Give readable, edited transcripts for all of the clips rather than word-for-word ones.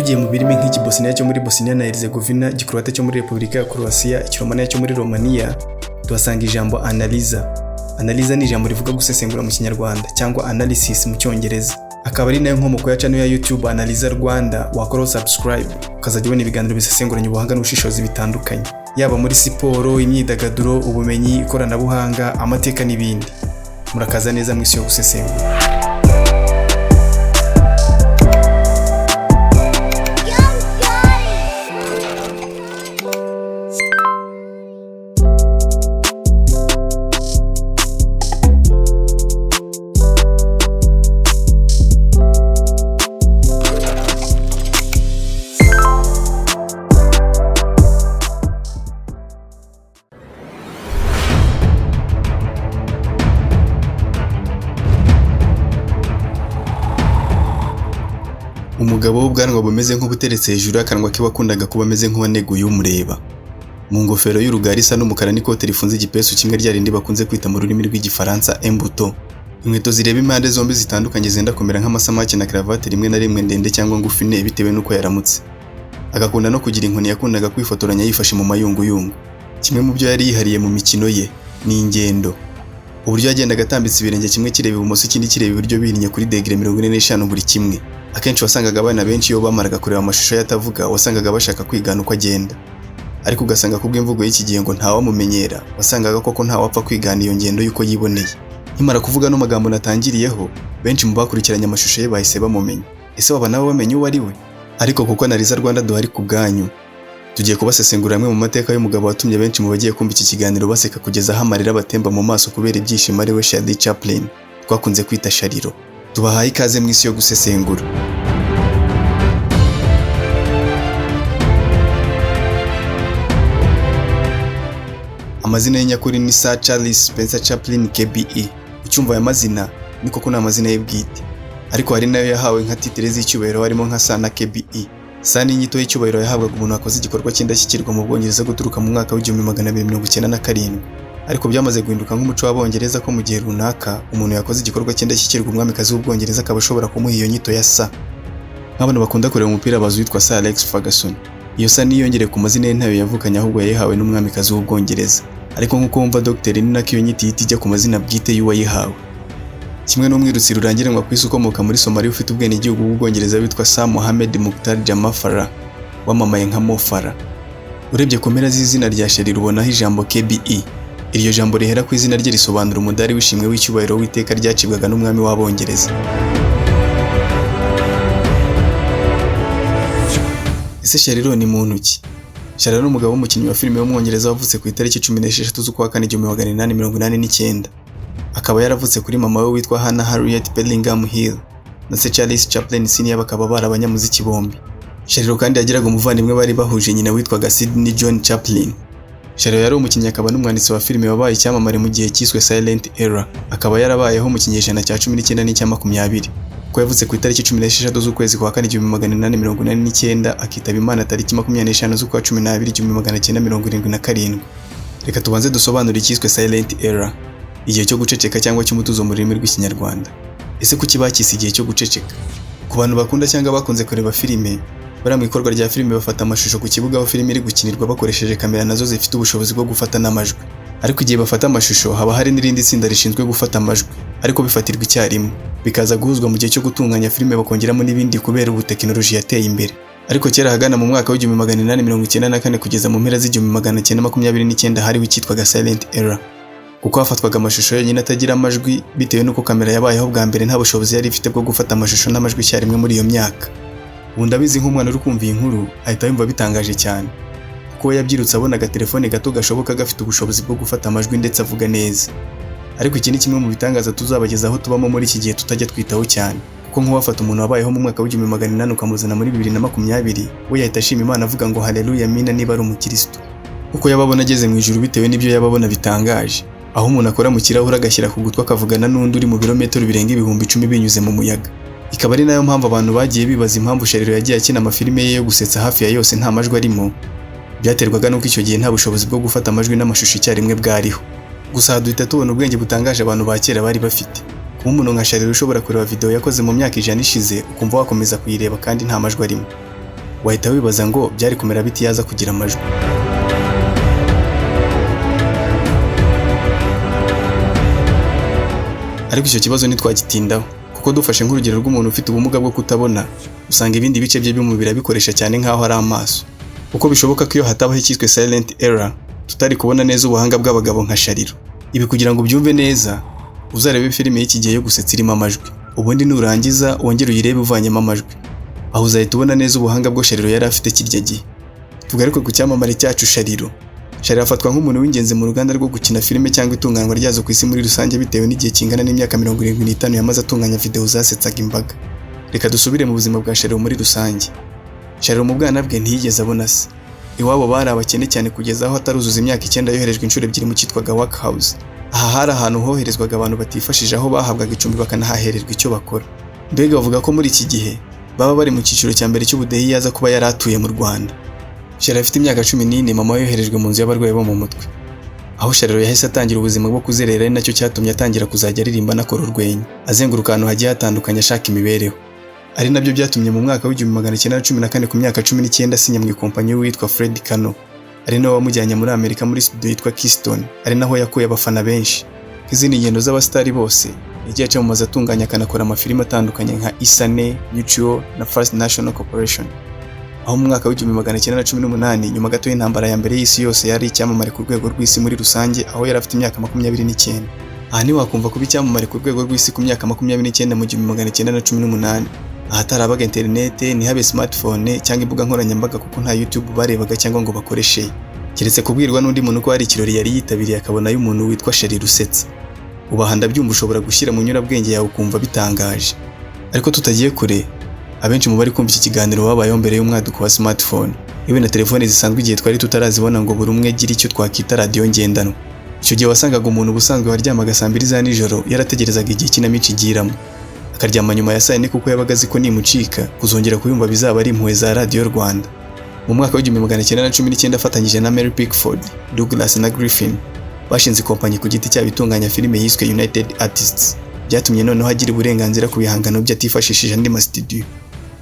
Twigiye mu birimi nk'iki Bosnia cyo muri Bosnia na Herzegovina, Gikroate cyo muri Repubulika ya Croatia, Ikiromania cyo muri Romania, tuhasanga ijambo Analiza. Analiza ni ijambo rivuga gusesengura mu kinyarwanda cyangwa analysis mu cyongereza. Akaba ari nayo nkomoko ya channel ya YouTube Analiza Rwanda, wakora subscribe ukazajya ubona ibiganiro bisesenguranye ubuhanga n'ubushishozi bitandukanye, yaba muri siporo, imyidagaduro, ubumenyi, ikoranabuhanga, amateka n'ibindi. Murakaza neza mu isi yo gusesengura. Umugabo w'ubwanwa bumeze nk'ubuteretse hejuru y'akanwa ke wakundaga kuba ameze nk'uwaneguye umureba. Mu ngofero y'urugari isa n'umukara n'ikote rifunze igipesu kimwe ryarindi bakunze kwita mu rurimi rw'igifaransa embuto. Inkweto zireba impande zombi zitandukanye zenda kumera nk'amasamake na cravate rimwe na rimwe ndende cyangwa ngufi ne bitewe nuko yaramutse. Agakunda no kugira inkoni yakundaga kwifotoranya yifashe mu mayunguyungu. Kimwe mu byo yari yihariye mu mikino ye ni ingendo. Uburyo yagendaga atambitse ibirenge kimwe kireba ibumoso ikindi kireba iburyo bihinnye kuri degree 45 buri kimwe. Akenshi wasangaga abana benshi iyo bamaraga kureba amashusho yatavuga wasangaga bashaka kwigana uko agenda. Ariko ugasanga kubw'imvugo y'iki gihe ngo ntawamumenyera, wasangaga koko ntawapfa kwigana iyo ngendo yuko yiboneye. Nkimara kuvuga no magambo natangiriyeho, benshi mu bakurikiranye amashusho ye bahise bamumenya. Ese waba nawe bamenye uwo ari we? Ariko kuko Analiza Rwanda duhari ku bwanyu, tugiye kubasesengura amwe mu mateka y'umugabo watumye benshi mu bagiye kumva iki kiganiro baseka kugeza aho amarira batemba mu maso kubera ibyishimo ari we Charlie Chaplin, twakunze kwita Sharilo. Tubahaye ikaze mu isi yo gusesengura. Amazina y'nyakuri ni Sir Charlie Spencer Chaplin KBE. Ucyumva aya mazina ni koko ni amazina ye bwite, ariko hari nayo yahawe nka titre z'icyubahiro harimo nka Sir na KBE. Sir ni inyito y'icyubahiro yahabwaga umuntu wakoze igikorwa cy'indashyikirwa mu Bwongereza guturuka mu mwaka w'1297, ariko byamaze guhinduka nk'umuco w'Abongereza ko mu gihe runaka umuntu yakoze igikorwa cy'indashyikirwa umwamikazi w'Ubwongereza akaba ashobora kumuha iyo nyito ya Sir. Nk'abantu bakunda kureba umupira bazi witwa Sir Alex Ferguson, iyo Sir niyongere ku mazina ye ntayo yavukanye ahubwo yayihawe n'umwamikazi w'Ubwongereza. Ariko nk'uko wumva Dr. ni nako iyo nyito ihita ijya ku mazina bwite y'uwayihawe. Kimwe n'umwirutsi rurangiranwa ku isi ukomoka muri Somalia ufite ubwenegihugu bw'Ubwongereza witwa Sir Mohammed Mukhtar Jamafara, wamamaye nka Mo Farah. Urebye ku mpera z'izina rya Sharilo ubonaho ijambo KBE. Iryo jambo rihera ku izina rye risobanura umudari w'ishimwe w'icyubahiro w'iteka ryacibwaga n'umwami w'Abongereza. Ese Sharilo ni muntu ki? Sharilo ni umugabo w'umukinnyi wa filime w'Umwongereza wavutse ku itariki 16 z'ukwa kane 1889. Akaba yaravutse kuri mama we witwa Hannah Harriet Bellingham Hill na se Charlie Chaplin Senior, bakaba barabanyamuziki bombi. Sharilo kandi yagiraga umuvandimwe bari bahuje nyina witwaga Sidney John Chaplin. Sharilo yari umukinnyi akaba n'umwanditsi wa filime wabaye icyamamare mu gihe cyiswe Silent Era. Akaba yarabayeho mu kinyejana cya 19 n'icya 20. Ko yavutse ku itariki 16 z'ukwezi kwa kane 1889 akitaba Imana tariki 25 z'ukwa 12 1977. Reka tubanze dusobanura icyiswe Silent Era, igihe cyo guceceka cyangwa cy'umutuzo mu rurimi rw'ikinyarwanda. Ese kuki bakise igihe cyo guceceka? Ku bantu bakunda cyangwa bakunze kureba filime, bara mu ikorwa rya filime bafata amashusho ku kibuga aho filime iri gukinirwa bakoresheje kamera nazo zifite ubushobozi bwo gufata n'amajwi. Ariko igihe bafata amashusho haba hari n'irindi tsinda rishinzwe gufata amajwi, ariko bifatirwa icyarimwe, bikaza guhuzwa mu gihe cyo gutunganya filime bakongeramo n'ibindi kubera ubu tekinoloji yateye imbere. Ariko kera hagana mu mwaka w'1894 kugeza mu mpera z'1929 hariho icyitwaga Silent Era, kuko hafatwaga amashusho yonyine atagira amajwi bitewe n'uko kamera yabayeho bwa mbere nta bushobozi yari ifite bwo gufata amashusho n'amajwi icyarimwe muri iyo myaka. Ubu ndabizi nk'umwana uri kumva iyi nkuru ahita yumva bitangaje cyane, kuko yabyirutse abona agatelefone gato gashoboka gafite ubushobozi bwo gufata amajwi ndetse avuga neza. Ariko iki ni kimwe mu bitangaza tuzabagezaho tubamo muri iki gihe tutajya twitaho cyane, kuko nk'uwafata umuntu wabayeho mu mwaka w'1800 ukamuzana muri 2020 we yahita ashima Imana avuga ngo haleluya amina niba ari umukristo, kuko yababona ageze mu ijuru bitewe n'ibyo yababona bitangaje, aho umuntu akora mu kirahure agashyira ku gutwi akavugana n'undi uri mu birometero birenga 10,000 binyuze mu muyaga. Ikaba ari nayo mpamvu abantu bagiye bibaza impamvu Sharilo yagiye akina amafilime ye yo gusetsa hafi ya yose nta majwi arimo. Byaterwaga nuko icyo gihe nta bushobozi bwo gufata amajwi n'amashusho icyarimwe bwariho. Gusa duhita tubona ubwenge butangaje abantu ba kera bari bafite. Kuba umuntu nka Sharilo ushobora kureba video yakoze mu myaka 100 ishize ukumva wakomeza kuyireba kandi nta majwi arimo. wahita wibaza ngo byari kumera biti yaza kugira amajwi. Ariko icyo kibazo ntitwagitindaho kuko dufashe nk'urugero rw'umuntu ufite ubumuga bwo kutabona, usanga ibindi bice bye by'umubiri abikoresha cyane nk'aho ari amaso. Uko bishoboka ko iyo hatabaho icyiswe silent error tutari kubona neza ubuhanga bw'abagabo nka Sharilo. Ibi kugira ngo ubyumve neza uzarebe filime y'iki gihe yo gusetsa irimo amajwi, ubundi nurangiza wongere uyirebe uvanyemo amajwi, aho uzahita ubona neza ubuhanga bwo Sharilo yari afite kirya gihe. Tugaruke ku cyamamare cyacu Sharilo. Sharilo afatwa nk'umuntu w'ingenzi mu ruganda rwo gukina filime cyangwa itunganywa ryazo ku isi muri rusange bitewe n'igihe kingana n'imyaka 75 yamaze atunganya video zasetsaga imbaga. Reka dusubire mu buzima bwa Sharilo muri rusange. Sharilo mu bwana bwe ntiyigeze abona se. Iwabo bari abakene cyane kugeza aho ataruzuza imyaka 9 yoherejwe inshuro ebyiri mu cyitwaga workhouse. Aha hari ahantu hoherezwaga abantu batifashije aho bahabwaga icumbi bakanahahererwa icyo bakora. Mbega bavuga ko muri iki gihe baba bari mu cyiciro cya mbere cy'ubudehe yaza kuba yaratuye mu Rwanda. Sharilo afite imyaka 14 mama yoherejwe mu nzu y'abarwayi bo mu mutwe. Aho Sharilo yahise atangira ubuzima bwo kuzerera ari nacyo cyatumye atangira kuzajya aririmba nakora urwenya, azenguruka ahantu hagiye hatandukanye ashaka imibereho. Ari nabyo byatumye mu mwaka w'1914 ku myaka 19 asinya mu ikompanyi witwa Fred Kano. Ari nawe wamujyanye muri Amerika muri studio yitwa Keystone, ari naho yakuye abafana benshi. Izindi ngendo z'abastari bose yagiye aca mu mazu atunganya akanakora amafilime atandukanye nka Isane, Icyo na First National Corporation. Aho mu mwaka w'1918 nyuma gato y'intambara ya mbere y'isi yose yari icyamamare ku rwego rw'isi muri rusange, aho yari afite imyaka 29. Aha ni wakumva kuba icyamamare ku rwego rw'isi ku myaka 29 mu 1918. Ahatarabaga internet, ntihabe smartphone cyangwa imbuga nkoranyambaga kuko nta YouTube barebaga cyangwa ngo bakoreshe. Keretse kubwirwa n'undi muntu ko hari ikirori yari yitabiriye akabona y'umuntu witwa Charlie usetsa. Ubahanda byumva ushobora gushyira mu nyurabwenge yawe ukumva bitangaje. Ariko tutagiye kure, abenshi mu bari kumva iki kiganiro babayeho mbere y'umwaduko wa smartphone. Yewe na telefone zisanzwe igihe twari tutarazibona ngo buri umwe gira icyo twakita radio ngendanwa. Icyo gihe wasangaga umuntu ubusanzwe waryamaga saa 2 za nijoro yarategerezaga igihe kinamico igiramo. Akaryama nyuma ya saa 4 kuko yabaga azi ko nimucika kuzongera kuyumva bizaba ari impuhwe za Radio Rwanda. Mu mwaka w'1919 afatanyije na Mary Pickford, Douglas na Griffin bashinze ikompanyi ku giti cyabo itunganya filime yiswe United Artists. Byatumye noneho agira uburenganzira ku bihangano bye atifashishije andi ma studio.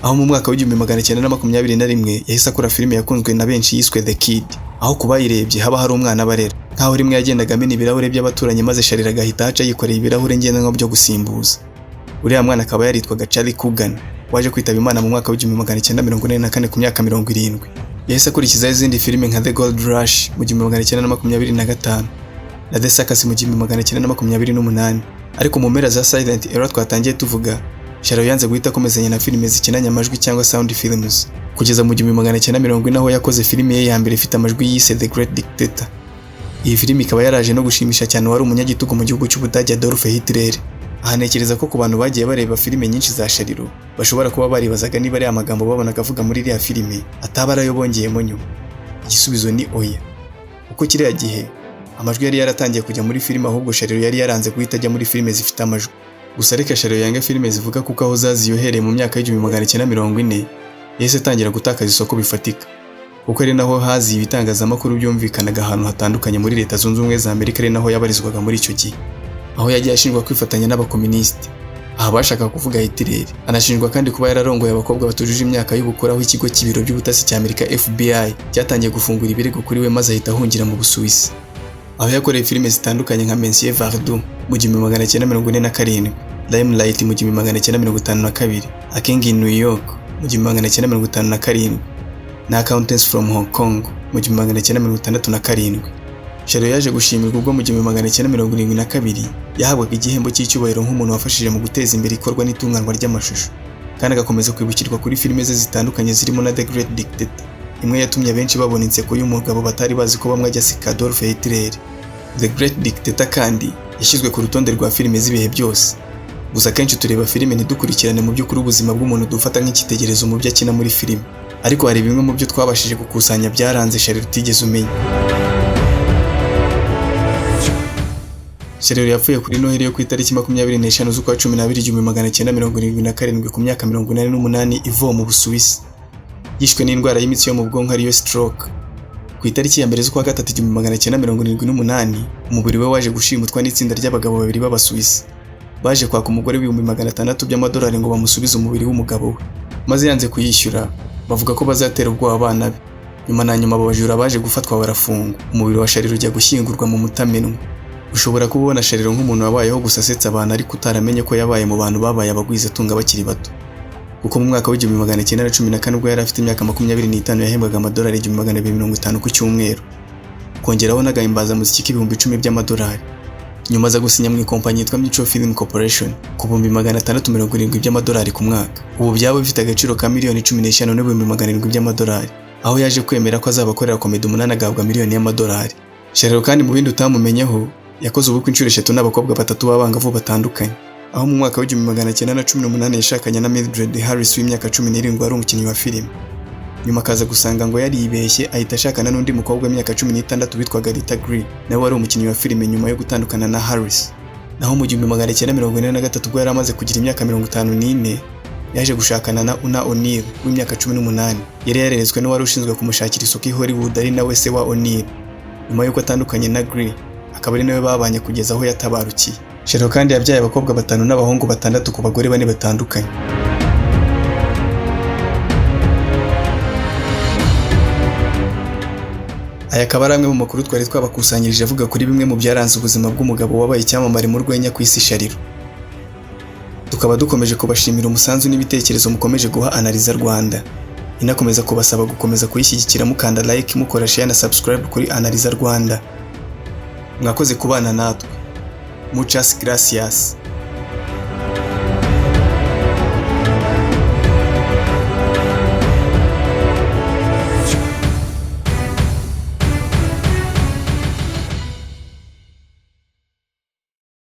Aho mu mwaka w'1921 yahise akora filime yakunzwe na benshi yiswe The Kid, aho kubayirebye haba hari umwana barera, nkaho rimwe yagendaga amena ibirahure by'abaturanyi maze Sharilo agahita aca yikoreye ibirahure ngendanwa byo gusimbuza. Uriya mwana akaba yaritwaga Charlie Chaplin, waje kwitaba Imana mu mwaka w'1944 ku myaka 70. Yahise akurikiza izindi filime nka The Gold Rush mu 1925 na The Circus mu 1928. Ariko mu mpera za silent era twatangiye tuvuga, Sharilo yanze guhita akomezanya na filime zikinanye amajwi cyangwa sound films kugeza mu 1940 aho yakoze filime ye ya mbere ifite amajwi yise The Great Dictator. Iyi filime ikaba yaraje no gushimisha cyane wari umunyagitugu mu gihugu cy'Ubudage Adolf Hitler. Ahanekereza ko ku bantu bagiye bareba filime nyinshi za Sharilo bashobora kuba baribazaga niba ari amagambo babonaga avuga muri iriya filime ataba arayo bongeyemo nyuma. Igisubizo ni oya, uko kiriya gihe amajwi yari yaratangiye kujya muri filime, ahubwo Sharilo yari yaranze guhita ajya muri filime zifite amajwi. Gusa reka Sharilo yanga filime zivuga kuko aho zaziyohereye mu myaka y'1940 yahise atangira gutakaza isoko bifatika, kuko ari naho hazi ibitangazamakuru byumvikanaga ahantu hatandukanye muri Leta Zunze Ubumwe za Amerika, ari naho yabarizwaga muri icyo gihe, aho yagiye ashinjwa kwifatanya n'abakomunisiti. Aha bashaka kuvuga Hitler. Anashinjwa kandi kuba yararongoye abakobwa batujuje imyaka y'ubukure, aho ikigo cy'ibiro by'ubutasi cya Amerika FBI cyatangiye gufungura ibirego kuri we maze ahita ahungira mu Busuwisi, aho yakoreye filime zitandukanye nka Monsieur Vardo mu 1947, Limelight mu 1952, A King in New York mu 1957 na Accountants from Hong Kong mu 1967. Sharilo yaje gushimirwa ubwo mu 1972 yahabwaga igihembo cy'icyubahiro nk'umuntu wafashije mu guteza imbere ikorwa n'itunganwa ry'amashusho, kandi agakomeza kwibukirwa kuri filime ze zitandukanye zirimo na The Great Dictator, imwe yatumye benshi babona inseko y'umugabo batari bazi ko bamwe ajya aseka Adolf Hitler. The Great Dictator kandi yashyizwe ku rutonde rwa filime z'ibihe byose. Gusa kenshi tureba filime ntidukurikirane mu by'ukuri ubuzima bw'umuntu dufata nk'ikitegerezo mu byo akina muri filime, ariko hari bimwe mu byo twabashije gukusanya byaranze Sharilo utigeze umenya. Sharilo yapfuye kuri Noheli yo ku itariki 25 z'ukwa 12 1977 ku myaka 88 ivuye mu Busuwisi. Yishwe n'indwara y'imitsi yo mu bwonko ariyo stroke. Ku itariki ya mbere z'ukwa 3 1978 umubiri we waje gushimutwa n'itsinda ry'abagabo babiri b'Abasuwisi. Baje kwaka umugore $600,000 by'amadolari ngo bamusubize umubiri w'umugabo we, maze yanze kuyishyura bavuga ko bazatera ubwoba abana be. Nyuma na nyuma abajura baje gufatwa barafungwa. Umubiri wa Sharilo ujya gushyingurwa mu mutamenwa. Ushobora kubona Sharilo nk'umuntu wabayeho gusa asetsa abantu ariko utaramenye ko yabaye mu bantu babaye abagwizatunga bakiri bato. Kuko mu mwaka w'1914 ubwo yari afite imyaka 25 yahembwaga amadolari 1250 ku cyumweru. Kongeraho n'agahimbaza muziki k'ibihumbi 10 by'amadolari. Nyuma aza gusinya mu ikompanyi yitwa Mutual Film Corporation ku bihumbi 670 by'amadolari ku mwaka. Ubu byaba bifite agaciro ka miliyoni 15 n'ibihumbi 700 by'amadolari. Aho yaje kwemera ko azabakorera komedi 8 agabwa miliyoni y'amadolari. Sharilo kandi mu bindi utamumenyeho yakoze ubukwe inshuro 3 n'abakobwa 3 b'abangavu batandukanye. Aho mu mwaka w'1918 yashakanye na Mildred Harris w'imyaka 17 wari umukinnyi wa filime. Nyuma akaza gusanga ngo yari yibeshye ahita ashakana n'undi mukobwa w'imyaka 16 witwaga Rita Grey nawe wari umukinnyi wa filime nyuma yo gutandukana na Harris. Naho mu 1943 ubwo yari amaze kugira imyaka 54 yaje gushakana na Una O'Neill w'imyaka 18. Yari yareretswe n'uwari ushinzwe kumushakira isoko i Hollywood ari nawe se wa O'Neill. Nyuma yuko atandukanye na Grey akaba ari nawe babanye kugeza aho yatabarukiye. Sharilo kandi yabyaye abakobwa 5 n'abahungu 6 ku bagore 4 batandukanye. Aya akaba ari amwe mu makuru twari twabakusanyirije avuga kuri bimwe mu byaranze ubuzima bw'umugabo wabaye icyamamare mu rwenya ku isi Sharilo. Tukaba dukomeje kubashimira umusanzu n'ibitekerezo mukomeje guha Analiza Rwanda. Inakomeza kubasaba gukomeza kuyishyigikira mukanda like, mukora share na subscribe kuri Analiza Rwanda. Mwakoze kubana natwe. Muchas gracias.